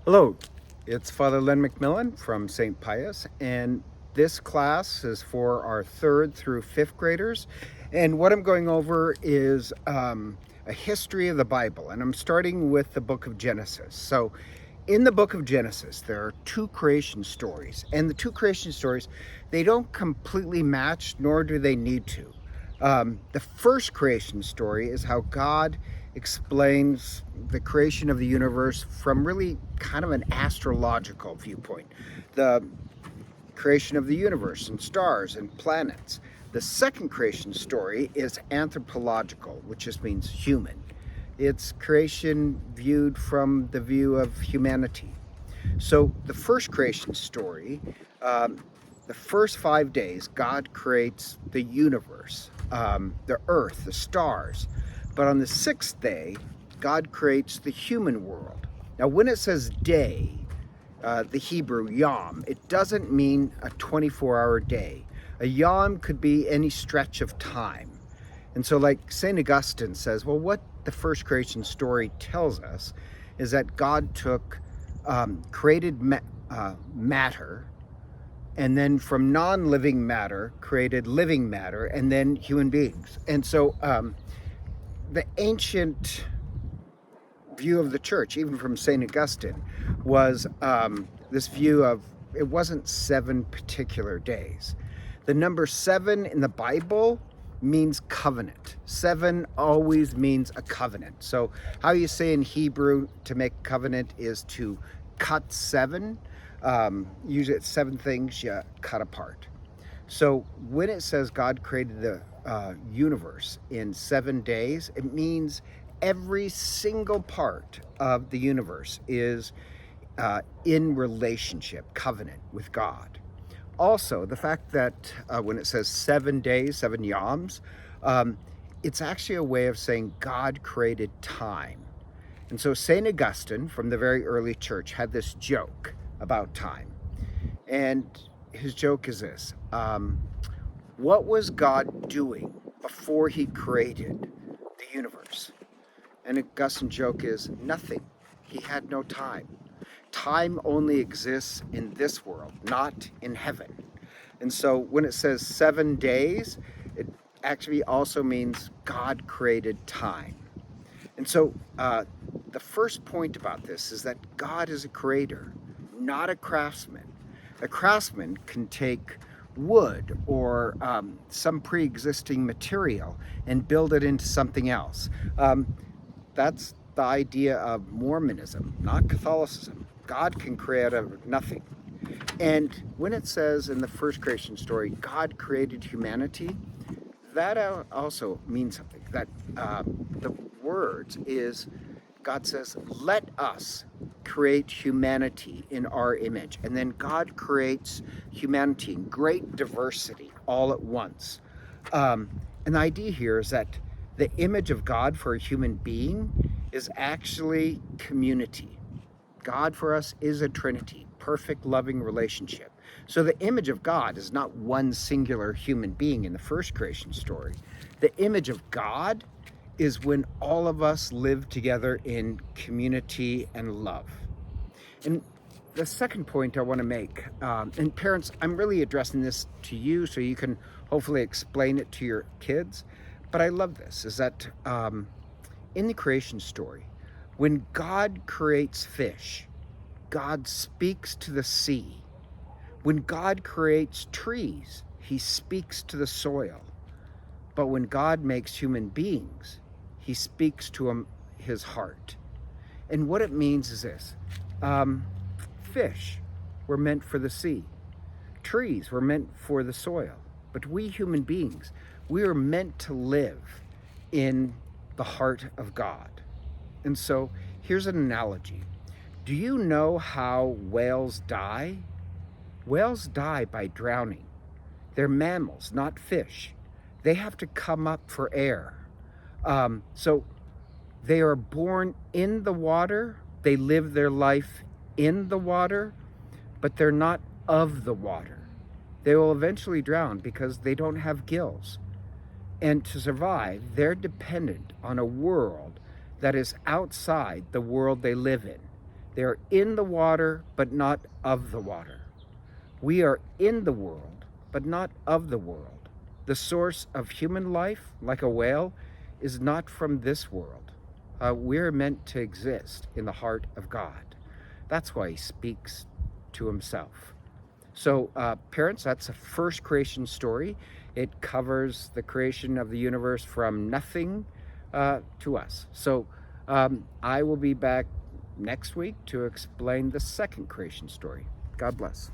Hello, it's Father Len McMillan from St. Pius, and this class is for our third through fifth graders. And what I'm going over is a history of the Bible, and I'm starting with the book of Genesis. So, in the book of Genesis, there are two creation stories, and the two creation stories, they don't completely match, nor do they need to. The first creation story is how God explains the creation of the universe from really kind of an astrological viewpoint. The creation of the universe and stars and planets. The second creation story is anthropological, which just means human. It's creation viewed from the view of humanity. So, the first creation story, the first 5 days, God creates the universe, the earth, the stars. But on the sixth day, God creates the human world. Now, when it says day, the Hebrew yom, it doesn't mean a 24-hour day. A yom could be any stretch of time. And so, like St. Augustine says, well, what the first creation story tells us is that God took created matter, and then from non-living matter created living matter, and then human beings. And so the ancient view of the church, even from St. Augustine, was this view of it wasn't 7 particular days. The number 7 in the Bible means covenant. 7 always means a covenant. So how you say in Hebrew to make covenant is to cut 7. Usually it's 7 things you cut apart. So when it says God created the universe in 7 days, it means every single part of the universe is in relationship, covenant with God. Also, the fact that when it says 7 days, 7 yams, it's actually a way of saying God created time. And so St. Augustine from the very early church had this joke about time. And his joke is this: what was God doing before he created the universe? And Augustine's joke is nothing. He had no time. Time only exists in this world, not in heaven. And so when it says 7 days, it actually also means God created time. And so the first point about this is that God is a creator, not a craftsman. A craftsman can take wood or some pre-existing material and build it into something else. That's the idea of Mormonism, not Catholicism. God can create out of nothing. And when it says in the first creation story, God created humanity, that also means something. That the words is God says, let us create humanity in our image. And then God creates humanity in great diversity all at once. And the idea here is that the image of God for a human being is actually community. God for us is a trinity, perfect loving relationship. So the image of God is not one singular human being in the first creation story. The image of God is when all of us live together in community and love. And the second point I want to make, and parents, I'm really addressing this to you so you can hopefully explain it to your kids, but I love this, is that in the creation story, when God creates fish, God speaks to the sea. When God creates trees, he speaks to the soil. But when God makes human beings, he speaks to his heart. And what it means is this: fish were meant for the sea, trees were meant for the soil. But we human beings, we are meant to live in the heart of God. And so here's an analogy. Do you know how whales die? Whales die by drowning. They're mammals, not fish. They have to come up for air. So they are born in the water. They live their life in the water, but they're not of the water. They will eventually drown because they don't have gills. And to survive, they're dependent on a world that is outside the world they live in. They are in the water, but not of the water. We are in the world, but not of the world. The source of human life, like a whale, is not from this world. We're meant to exist in the heart of God. That's why he speaks to himself. So parents, that's a first creation story. It covers the creation of the universe from nothing to us. So I will be back next week to explain the second creation story. God bless.